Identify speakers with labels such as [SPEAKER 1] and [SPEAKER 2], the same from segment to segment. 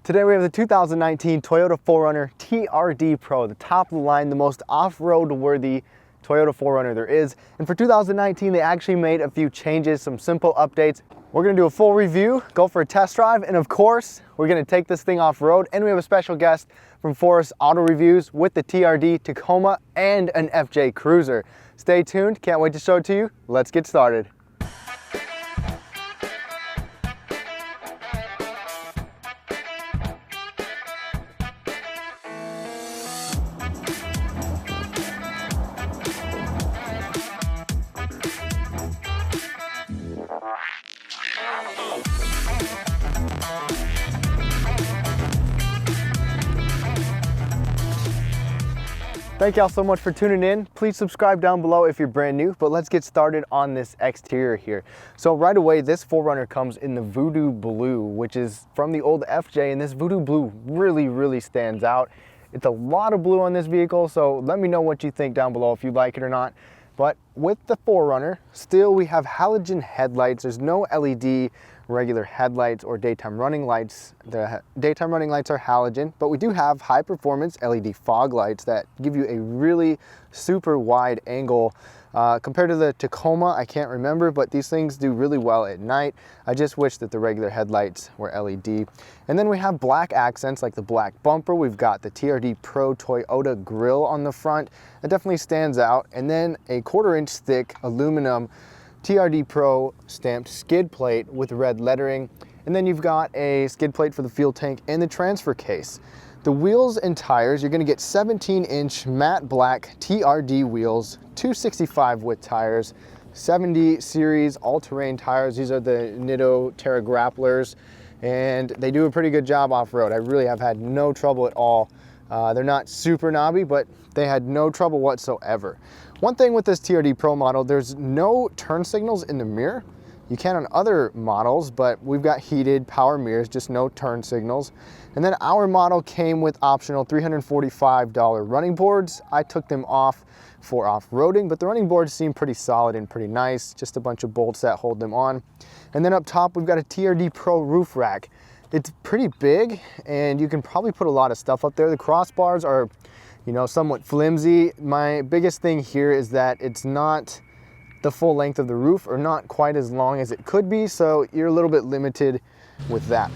[SPEAKER 1] Today we have the 2019 Toyota 4Runner TRD Pro, the top of the line, the most off-road worthy Toyota 4Runner there is. And for 2019, they actually made a few changes, some simple updates. We're gonna do a full review, go for a test drive, and of course, we're gonna take this thing off-road. And we have a special guest from Forrest Auto Reviews with the TRD Tacoma and an FJ Cruiser. Stay tuned, can't wait to show it to you. Let's get started. Thank y'all so much for tuning in. Please subscribe down below if you're brand new, but let's get started on this exterior here. So right away, this 4Runner comes in the Voodoo Blue, which is from the old FJ, and this Voodoo Blue really stands out. It's a lot of blue on this vehicle, so let me know what you think down below if you like it or not. But with the 4Runner, still we have halogen headlights. There's no LED regular headlights or daytime running lights. The daytime running lights are halogen, but we do have high performance LED fog lights that give you a really super wide angle. Compared to the Tacoma, I can't remember, but these things do really well at night. I just wish that the regular headlights were LED. And then we have black accents like the black bumper. We've got the TRD Pro Toyota grille on the front. That definitely stands out. And then a 1/4 inch thick aluminum TRD Pro stamped skid plate with red lettering. And then you've got a skid plate for the fuel tank and the transfer case. The wheels and tires, you're gonna get 17-inch matte black TRD wheels, 265 width tires, 70 series all-terrain tires. These are the Nitto Terra Grapplers, and they do a pretty good job off-road. I really have had no trouble at all. They're not super knobby, but they had no trouble whatsoever. One thing with this TRD Pro model, there's no turn signals in the mirror. You can on other models, but we've got heated power mirrors, just no turn signals. And then our model came with optional $345 running boards. I took them off for off-roading, but the running boards seem pretty solid and pretty nice. Just a bunch of bolts that hold them on. And then up top, we've got a TRD Pro roof rack. It's pretty big, and you can probably put a lot of stuff up there. The crossbars are, somewhat flimsy. My biggest thing here is that it's not the full length of the roof, or not quite as long as it could be, so you're a little bit limited with that.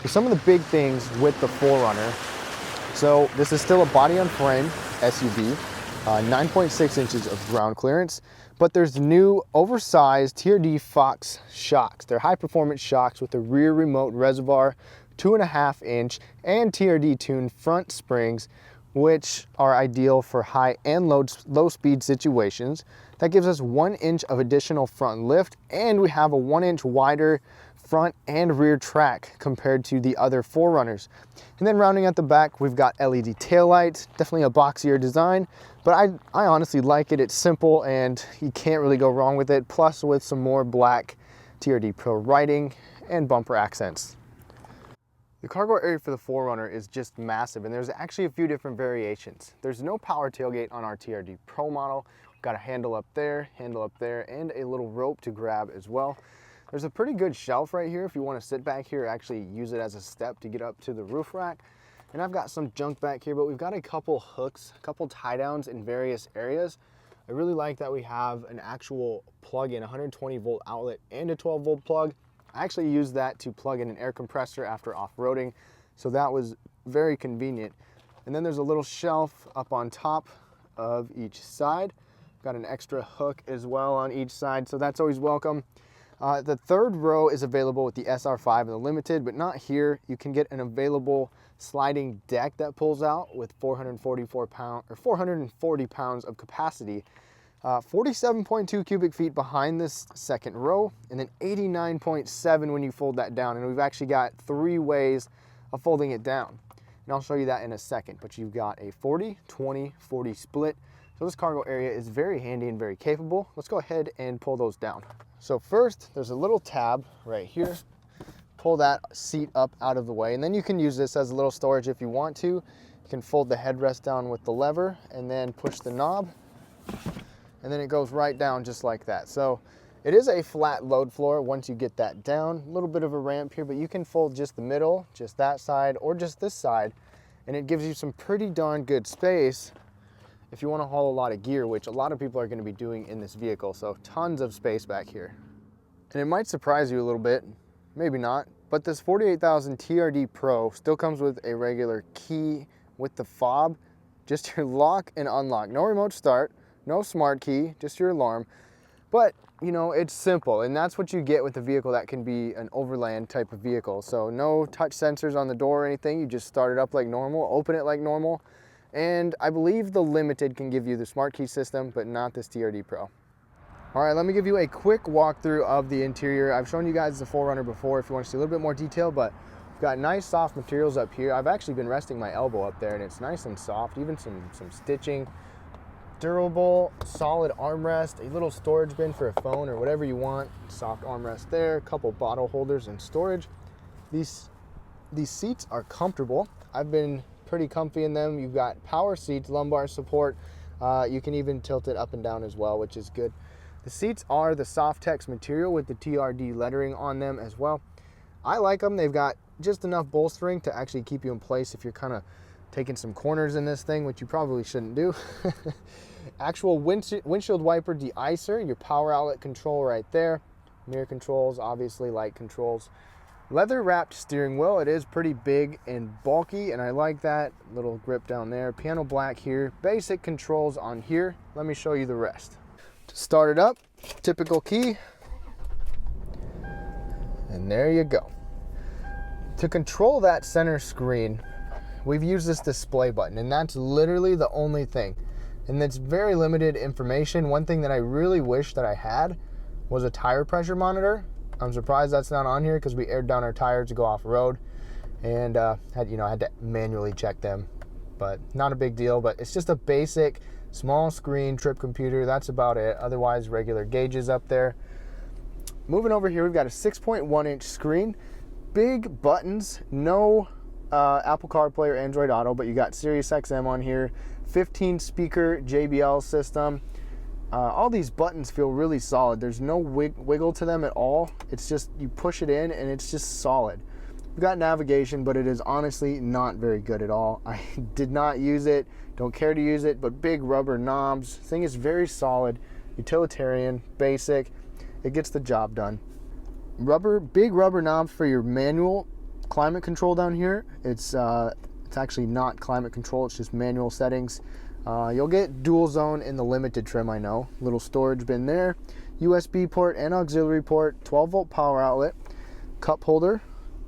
[SPEAKER 1] Some of the big things with the 4Runner, so this is still a body on frame SUV, 9.6 inches of ground clearance, but there's new oversized TRD Fox shocks. They're high performance shocks with a rear remote reservoir, 2.5 inch, and TRD tuned front springs, which are ideal for high and low speed situations. That gives us 1 inch of additional front lift, and we have a 1 inch wider front and rear track compared to the other 4Runners. And then rounding at the back, we've got LED taillights, definitely a boxier design, but I honestly like it. It's simple and you can't really go wrong with it, plus with some more black TRD Pro writing and bumper accents. The cargo area for the 4Runner is just massive, and there's actually a few different variations. There's no power tailgate on our TRD Pro model. We've got a handle up there, and a little rope to grab as well. There's a pretty good shelf right here if you want to sit back here, actually use it as a step to get up to the roof rack. And I've got some junk back here, but we've got a couple hooks, a couple tie downs in various areas. I really like that we have an actual plug-in 120 volt outlet and a 12 volt plug. I actually used that to plug in an air compressor after off-roading, so that was very convenient. And then there's a little shelf up on top of each side. Got an extra hook as well on each side, so that's always welcome. The third row is available with the SR5 and the Limited, but not here. You can get an available sliding deck that pulls out with 440 pounds of capacity. 47.2 cubic feet behind this second row, and then 89.7 when you fold that down. And we've actually got 3 ways of folding it down. And I'll show you that in a second, but you've got a 40, 20, 40 split. So this cargo area is very handy and very capable. Let's go ahead and pull those down. So first, there's a little tab right here. Pull that seat up out of the way, and then you can use this as a little storage if you want to. You can fold the headrest down with the lever and then push the knob, and then it goes right down just like that. So It is a flat load floor once you get that down. A little bit of a ramp here, but you can fold just the middle, just that side, or just this side, and it gives you some pretty darn good space if you want to haul a lot of gear, which a lot of people are going to be doing in this vehicle. So tons of space back here. And it might surprise you a little bit, maybe not, but this 48000 TRD Pro still comes with a regular key with the fob, just your lock and unlock. No remote start, no smart key, just your alarm. But, you know, it's simple, and that's what you get with a vehicle that can be an overland type of vehicle. So no touch sensors on the door or anything. You just start it up like normal, open it like normal. And I believe the Limited can give you the smart key system, but not this TRD Pro. All right, let me give you a quick walkthrough of the interior. I've shown you guys the 4Runner before if you want to see a little bit more detail, but we've got nice soft materials up here. I've actually been resting my elbow up there, and it's nice and soft, even some stitching. Durable, solid armrest, a little storage bin for a phone or whatever you want. Soft armrest there, a couple bottle holders and storage. These seats are comfortable. I've been pretty comfy in them. You've got power seats, lumbar support. You can even tilt it up and down as well, which is good. The seats are the Softex material with the TRD lettering on them as well. I like them. They've got just enough bolstering to actually keep you in place if you're kind of taking some corners in this thing, which you probably shouldn't do. Actual windshield wiper de-icer, your power outlet control right there. Mirror controls, obviously light controls. Leather wrapped steering wheel. It is pretty big and bulky, and I like that. Little grip down there. Piano black here. Basic controls on here. Let me show you the rest. To start it up, typical key. And there you go. To control that center screen, we've used this display button, and that's literally the only thing. And it's very limited information. One thing that I really wish that I had was a tire pressure monitor. I'm surprised that's not on here because we aired down our tires to go off-road and had to manually check them. But not a big deal, but it's just a basic small screen trip computer. That's about it. Otherwise, regular gauges up there. Moving over here, we've got a 6.1-inch screen. Big buttons, no Apple CarPlay or Android Auto, but you got Sirius XM on here, 15 speaker JBL system. All these buttons feel really solid. There's no wiggle to them at all. It's just, you push it in and it's just solid. We've got navigation, but it is honestly not very good at all. I did not use it, don't care to use it, but big rubber knobs. Thing is very solid, utilitarian, basic. It gets the job done. Big rubber knobs for your manual climate control down here. It's actually not climate control, it's just manual settings. You'll get dual zone in the Limited trim, I know. Little storage bin there. USB port and auxiliary port, 12-volt power outlet, cup holder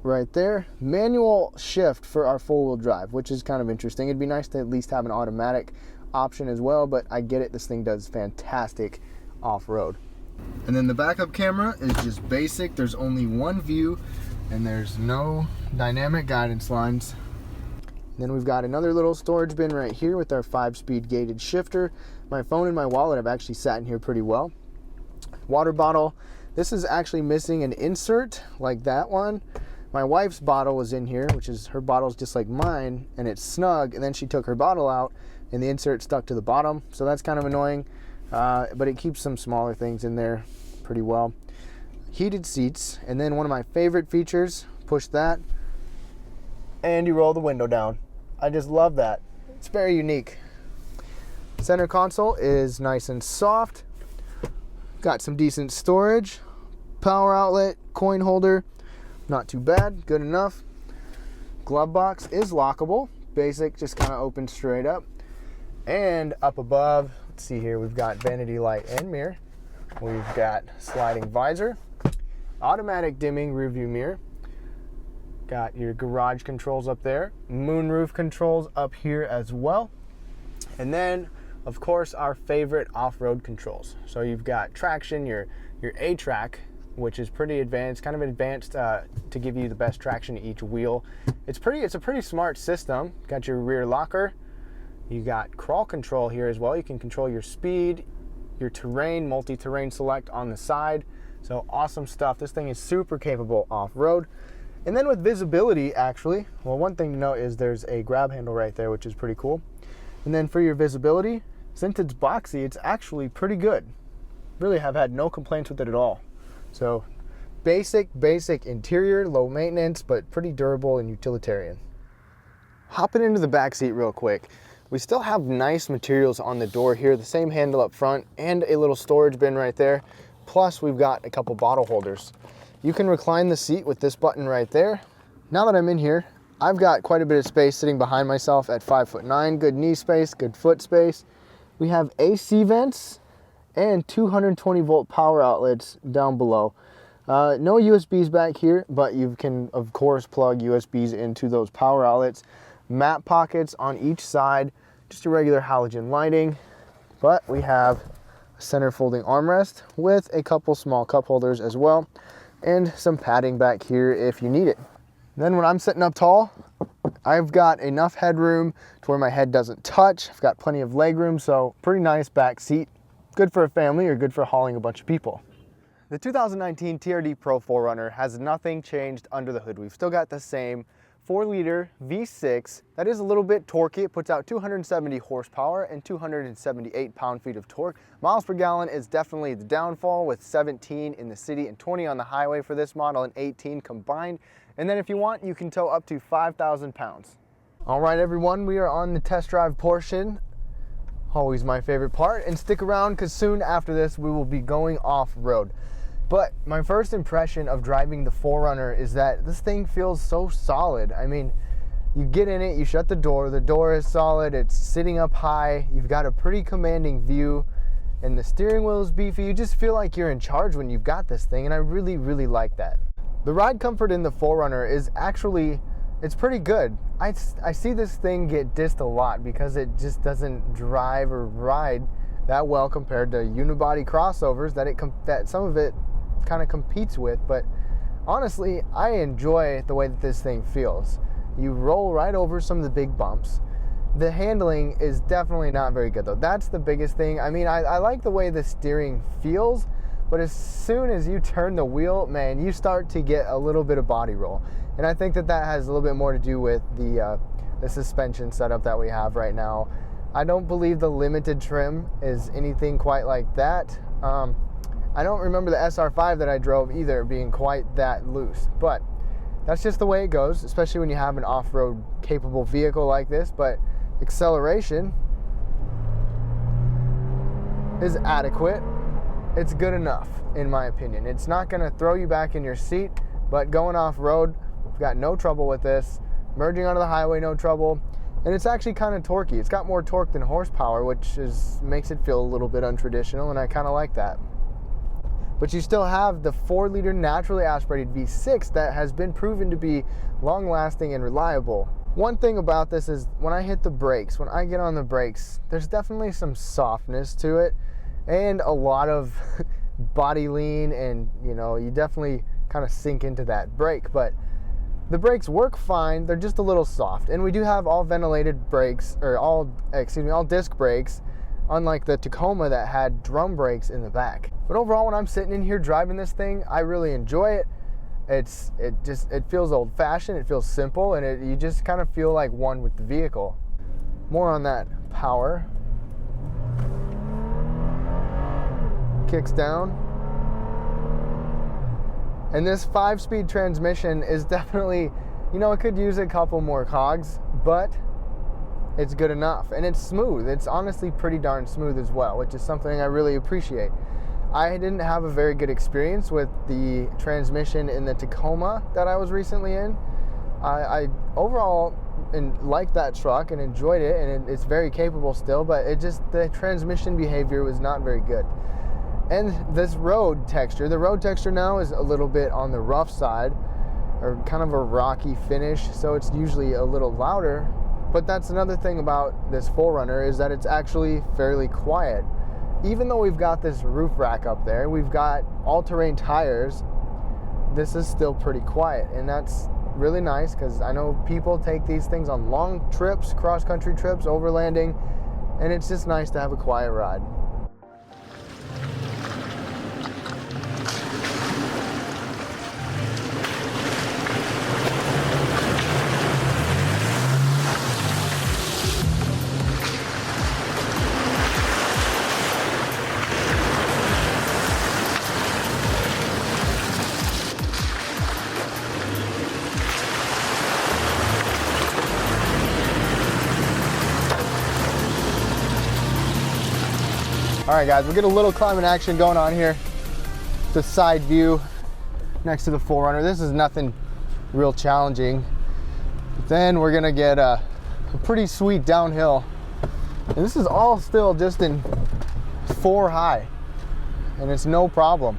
[SPEAKER 1] right there. Manual shift for our four-wheel drive, which is kind of interesting. It'd be nice to at least have an automatic option as well, but I get it, this thing does fantastic off-road. And then the backup camera is just basic. There's only one view and there's no dynamic guidance lines. Then we've got another little storage bin right here with our 5-speed gated shifter. My phone and my wallet have actually sat in here pretty well. Water bottle. This is actually missing an insert like that one. My wife's bottle was in here, which is her bottle's just like mine, and it's snug, and then she took her bottle out and the insert stuck to the bottom, so that's kind of annoying, but it keeps some smaller things in there pretty well. Heated seats, and then one of my favorite features, push that, and you roll the window down. I just love that. It's very unique. Center console is nice and soft. Got some decent storage. Power outlet, coin holder, not too bad, good enough. Glove box is lockable. Basic, just kind of open straight up. And up above, let's see here, we've got vanity light and mirror. We've got sliding visor, automatic dimming rear view mirror. Got your garage controls up there, moonroof controls up here as well. And then, of course, our favorite off-road controls. So you've got traction, your A-track, which is pretty advanced, kind of advanced to give you the best traction to each wheel. It's a pretty smart system. Got your rear locker. You got crawl control here as well. You can control your speed, your terrain, multi-terrain select on the side. So awesome stuff. This thing is super capable off-road. And then with visibility, actually, well, one thing to note is there's a grab handle right there, which is pretty cool. And then for your visibility, since it's boxy, it's actually pretty good. really have had no complaints with it at all. So basic interior, low maintenance, but pretty durable and utilitarian. Hopping into the back seat real quick. We still have nice materials on the door here, the same handle up front and a little storage bin right there. Plus we've got a couple bottle holders. You can recline the seat with this button right there. Now that I'm in here, I've got quite a bit of space sitting behind myself at 5'9", good knee space, good foot space. We have AC vents and 220 volt power outlets down below. No USBs back here, but you can of course plug USBs into those power outlets. Map pockets on each side, just a regular halogen lighting, but we have a center folding armrest with a couple small cup holders as well, and some padding back here if you need it. Then when I'm sitting up tall, I've got enough headroom to where my head doesn't touch. I've got plenty of leg room, so pretty nice back seat. Good for a family or good for hauling a bunch of people. The 2019 TRD Pro 4Runner has nothing changed under the hood. We've still got the same 4-liter V6 that is a little bit torquey. It puts out 270 horsepower and 278 pound-feet of torque. Miles per gallon is definitely the downfall, with 17 in the city and 20 on the highway for this model and 18 combined. And then if you want, you can tow up to 5,000 pounds. All right, everyone, we are on the test drive portion. Always my favorite part. And stick around because soon after this, we will be going off-road. But my first impression of driving the 4Runner is that this thing feels so solid. I mean, you get in it, you shut the door is solid, it's sitting up high, you've got a pretty commanding view, and the steering wheel is beefy. You just feel like you're in charge when you've got this thing, and I really, really like that. The ride comfort in the 4Runner is actually, it's pretty good. I see this thing get dissed a lot because it just doesn't drive or ride that well compared to unibody crossovers that some of it kind of competes with. But honestly, I enjoy the way that this thing feels. You roll right over some of the big bumps. The handling is definitely not very good though. That's the biggest thing. I mean, I like the way the steering feels, but as soon as you turn the wheel, man, you start to get a little bit of body roll. And I think that has a little bit more to do with the suspension setup that we have right now. I don't believe the limited trim is anything quite like that. I don't remember the SR5 that I drove either being quite that loose, but that's just the way it goes, especially when you have an off-road capable vehicle like this. But acceleration is adequate. It's good enough, in my opinion. It's not going to throw you back in your seat, but going off-road, we've got no trouble with this. Merging onto the highway, no trouble. And it's actually kind of torquey. It's got more torque than horsepower, which makes it feel a little bit untraditional, and I kind of like that. But you still have the 4-liter naturally aspirated V6 that has been proven to be long-lasting and reliable. One thing about this is when I hit the brakes, when I get on the brakes, there's definitely some softness to it and a lot of body lean, and you definitely kind of sink into that brake. But the brakes work fine, they're just a little soft. And we do have all ventilated brakes, or all disc brakes, unlike the Tacoma that had drum brakes in the back. But overall, when I'm sitting in here driving this thing, I really enjoy it. It feels old-fashioned, it feels simple, and you just kind of feel like one with the vehicle. More on that power. Kicks down. And this 5-speed transmission is definitely, it could use a couple more cogs, but it's good enough. And it's smooth. It's honestly pretty darn smooth as well, which is something I really appreciate. I didn't have a very good experience with the transmission in the Tacoma that I was recently in. I overall liked that truck and enjoyed it, and it's very capable still, but the transmission behavior was not very good. And this road texture, the road texture now is a little bit on the rough side, or kind of a rocky finish, so it's usually a little louder. But that's another thing about this 4Runner, is that it's actually fairly quiet. Even though we've got this roof rack up there, we've got all-terrain tires, this is still pretty quiet. And that's really nice, because I know people take these things on long trips, cross-country trips, overlanding, and it's just nice to have a quiet ride. All right, guys, we'll get a little climbing action going on here. The side view next to the 4Runner. This is nothing real challenging. But then we're gonna get a pretty sweet downhill. And this is all still just in 4 high, and it's no problem.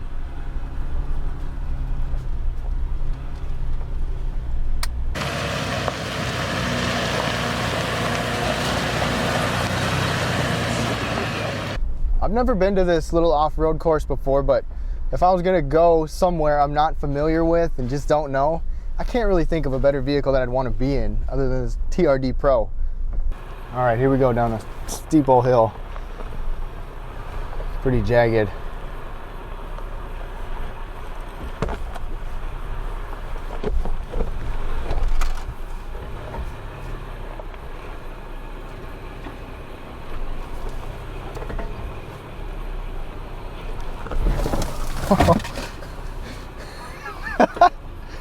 [SPEAKER 1] I've never been to this little off-road course before, but if I was gonna go somewhere I'm not familiar with and just don't know, I can't really think of a better vehicle that I'd want to be in other than this TRD Pro. All right, here we go down a steep old hill. Pretty jagged.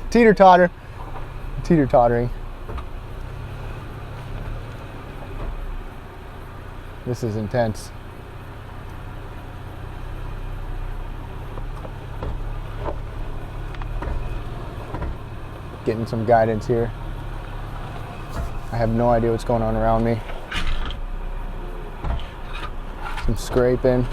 [SPEAKER 1] Teeter-totter. Teeter-tottering. This is intense. Getting some guidance here. I have no idea what's going on around me. Some scraping.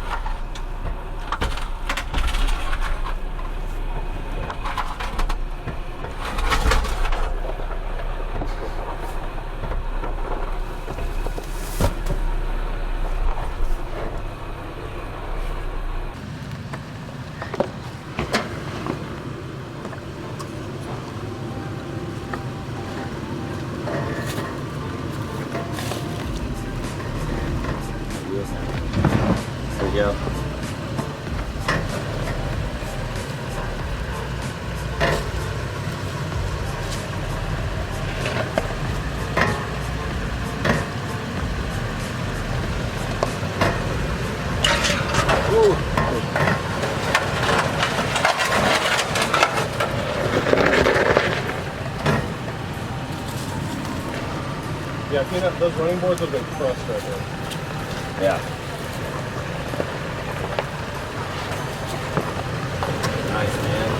[SPEAKER 2] There we go.
[SPEAKER 3] Yeah, I think that those running boards would have been crushed right there.
[SPEAKER 2] Yeah. Nice, man.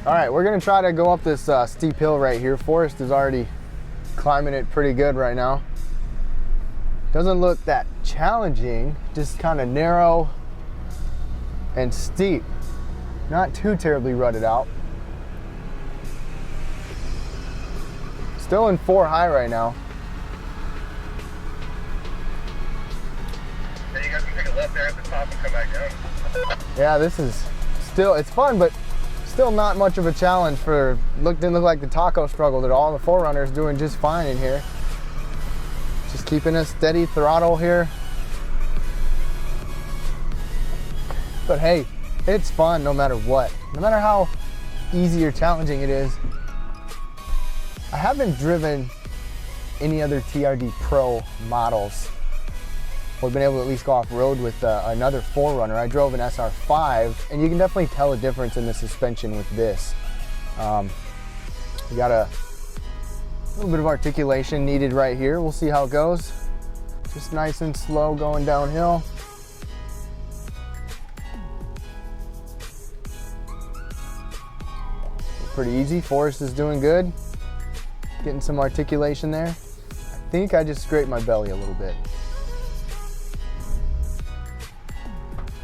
[SPEAKER 1] All right, we're gonna try to go up this steep hill right here. Forrest is already climbing it pretty good right now. Doesn't look that challenging, just kind of narrow and steep. Not too terribly rutted out. Still in 4 high right now.
[SPEAKER 3] Hey, you guys can take a left there at the top and come back down.
[SPEAKER 1] Yeah, this is still, it's fun, but still not much of a challenge for, didn't look like the Taco struggled at all. The 4Runner is doing just fine in here. Just keeping a steady throttle here. But hey, it's fun no matter what. No matter how easy or challenging it is. I haven't driven any other TRD Pro models. We've been able to at least go off-road with another 4Runner. I drove an SR5, and you can definitely tell a difference in the suspension with this. We got a little bit of articulation needed right here. We'll see how it goes. Just nice and slow going downhill. Pretty easy. Forrest is doing good. Getting some articulation there. I think I just scraped my belly a little bit.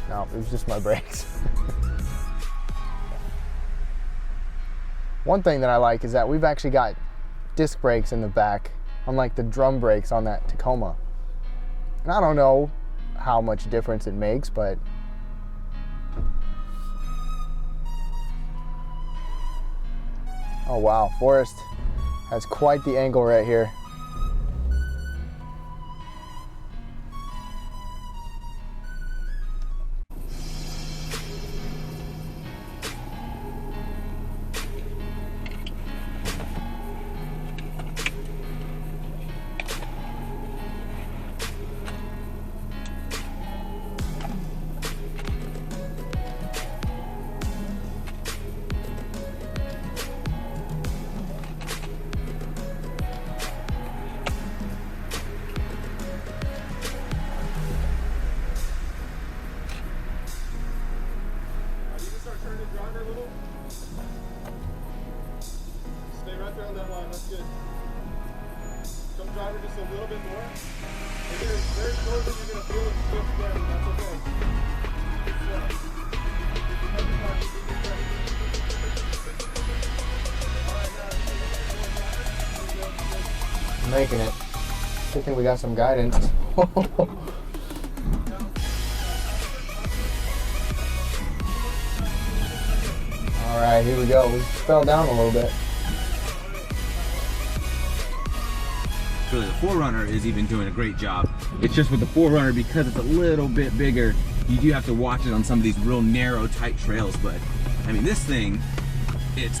[SPEAKER 1] No, it was just my brakes. One thing that I like is that we've actually got disc brakes in the back, unlike the drum brakes on that Tacoma. And I don't know how much difference it makes, but oh wow, Forrest has quite the angle right here.
[SPEAKER 3] Driver just a little bit more. If you're very close, you're going to feel it shift there, and that's okay.
[SPEAKER 1] I'm making it. I think we got some guidance. All right, here we go. We fell down a little bit.
[SPEAKER 2] Really, the 4Runner is even doing a great job. It's just with the 4Runner, because it's a little bit bigger, you do have to watch it on some of these real narrow, tight trails. But I mean, this thing, it's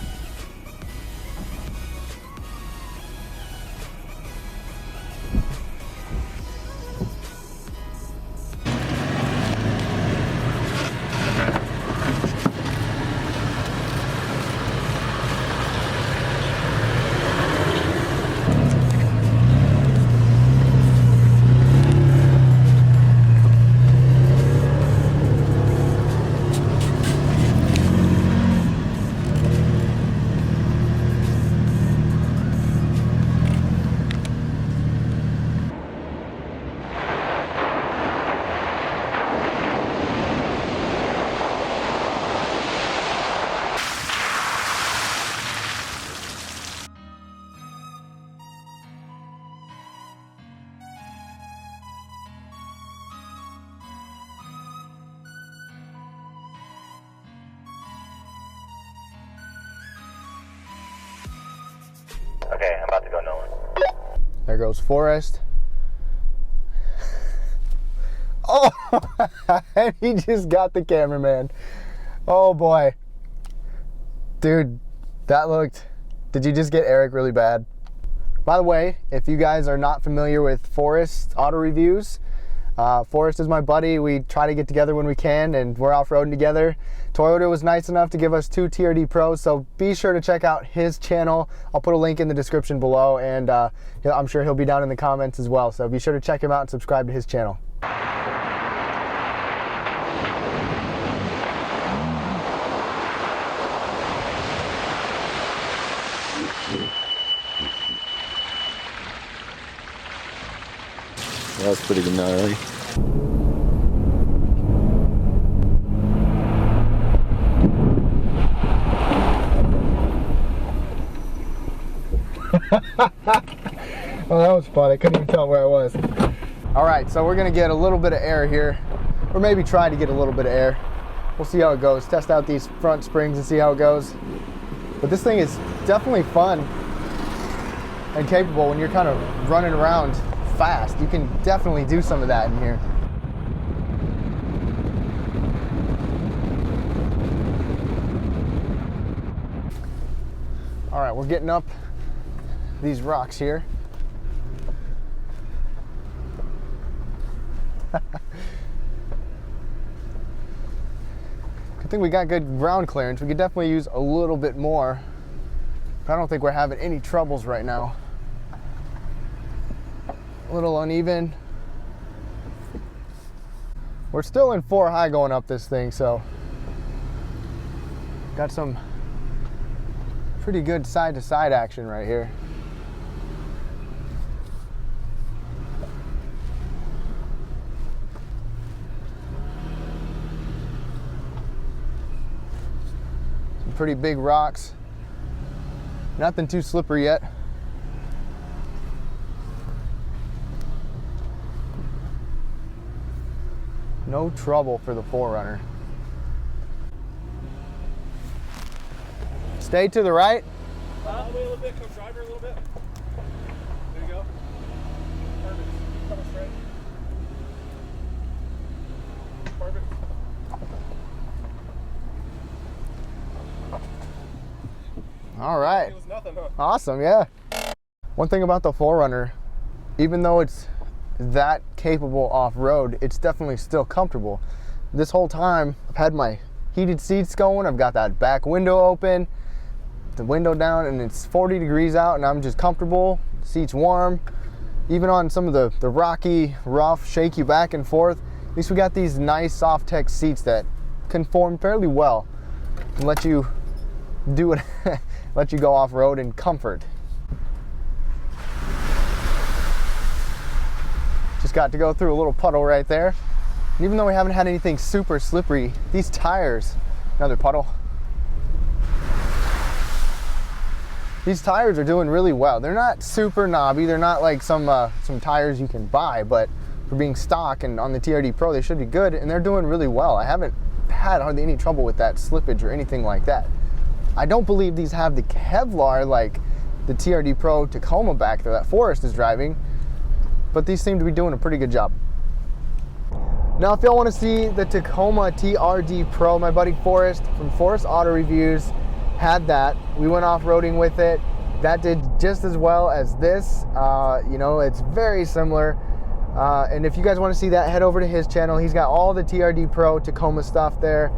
[SPEAKER 4] okay. I'm about to go nowhere.
[SPEAKER 1] There goes Forrest. Oh, and he just got the cameraman. Oh boy. Dude, that looked, did you just get Eric really bad? By the way, if you guys are not familiar with Forrest Auto Reviews, Forrest is my buddy. We try to get together when we can, and we're off-roading together. Toyota was nice enough to give us 2 TRD Pros, so be sure to check out his channel. I'll put a link in the description below, and I'm sure he'll be down in the comments as well, so be sure to check him out and subscribe to his channel.
[SPEAKER 2] That was pretty gnarly.
[SPEAKER 1] Oh, that was fun. I couldn't even tell where I was. All right, so we're gonna get a little bit of air here, or maybe try to get a little bit of air. We'll see how it goes. Test out these front springs and see how it goes. But this thing is definitely fun and capable when you're kind of running around fast. You can definitely do some of that in here. All right, we're getting up these rocks here. Good thing we got good ground clearance. We could definitely use a little bit more. But I don't think we're having any troubles right now. A little uneven. We're still in 4 high going up this thing, so got some pretty good side to side action right here. Some pretty big rocks. Nothing too slippery yet. No trouble for the 4Runner. Stay to the right.
[SPEAKER 3] Wait a little bit, come drive her a little bit. There you go. Perfect. Come straight. Perfect.
[SPEAKER 1] All right.
[SPEAKER 3] It was nothing, huh?
[SPEAKER 1] Awesome, yeah. One thing about the 4Runner, even though it's that capable off-road, it's definitely still comfortable. This whole time I've had my heated seats going, I've got that back window open, the window down, and it's 40 degrees out and I'm just comfortable, seats warm. Even on some of the rocky, rough, shake you back and forth, at least we got these nice soft tech seats that conform fairly well and let you do it, let you go off-road in comfort. Just got to go through a little puddle right there. And even though we haven't had anything super slippery, these tires, another puddle. These tires are doing really well. They're not super knobby. They're not like some tires you can buy, but for being stock and on the TRD Pro, they should be good, and they're doing really well. I haven't had hardly any trouble with that slippage or anything like that. I don't believe these have the Kevlar like the TRD Pro Tacoma back there that Forrest is driving, but these seem to be doing a pretty good job. Now, if y'all want to see the Tacoma TRD Pro, my buddy Forrest from Forrest Auto Reviews had that. We went off-roading with it. That did just as well as this. You know, it's very similar. And if you guys want to see that, head over to his channel. He's got all the TRD Pro Tacoma stuff there.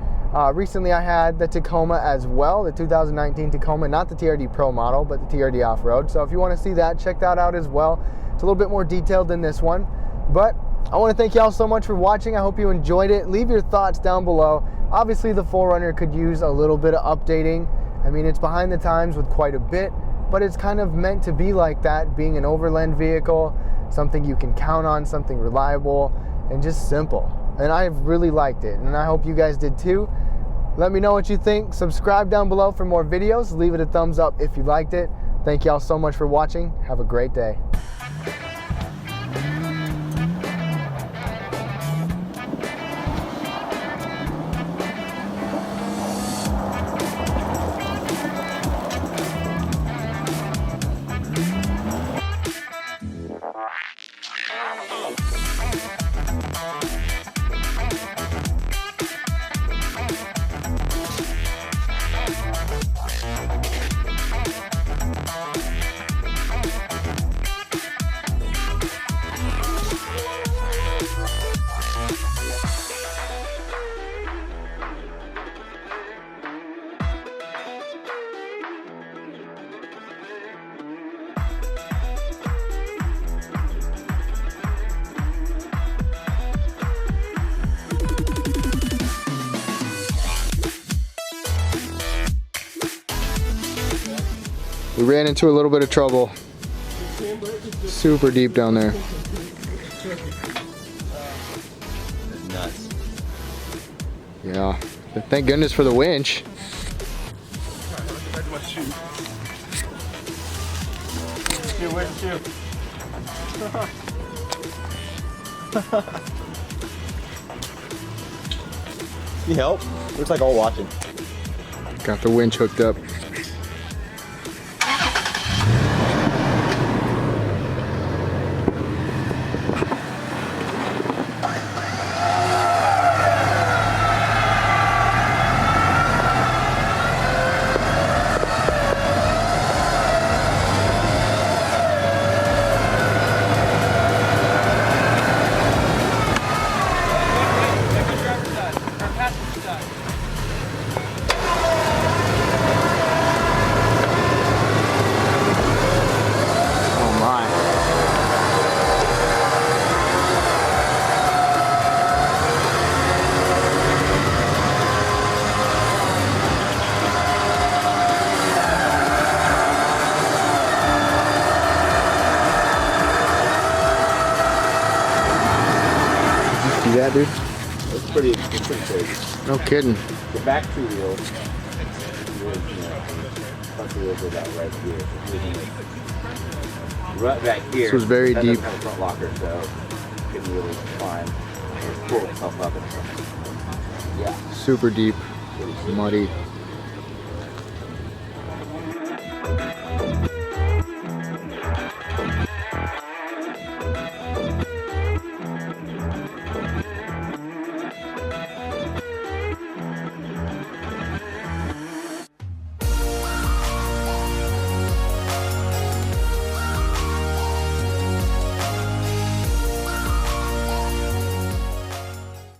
[SPEAKER 1] Recently I had the Tacoma as well, the 2019 Tacoma, not the TRD Pro model, but the TRD Off-Road. So if you want to see that, check that out as well. It's a little bit more detailed than this one. But I want to thank y'all so much for watching. I hope you enjoyed it. Leave your thoughts down below. Obviously the 4Runner could use a little bit of updating. I mean, it's behind the times with quite a bit, but it's kind of meant to be like that, being an overland vehicle, something you can count on, something reliable, and just simple. And I've really liked it, and I hope you guys did too. Let me know what you think. Subscribe down below for more videos. Leave it a thumbs up if you liked it. Thank y'all so much for watching. Have a great day. We ran into a little bit of trouble. Super deep down there.
[SPEAKER 2] That's nuts.
[SPEAKER 1] Yeah. But thank goodness for the winch.
[SPEAKER 3] Where's the shoe?
[SPEAKER 2] Can you help? Looks like all watching.
[SPEAKER 1] Got the winch hooked up. that, dude?
[SPEAKER 2] It's pretty crazy.
[SPEAKER 1] No kidding.
[SPEAKER 2] The back two wheels, front wheels are about right here. Right back here.
[SPEAKER 1] This was very
[SPEAKER 2] that
[SPEAKER 1] deep.
[SPEAKER 2] doesn't have a front locker, so you can really climb or pull itself up in front. Yeah.
[SPEAKER 1] Super deep, muddy.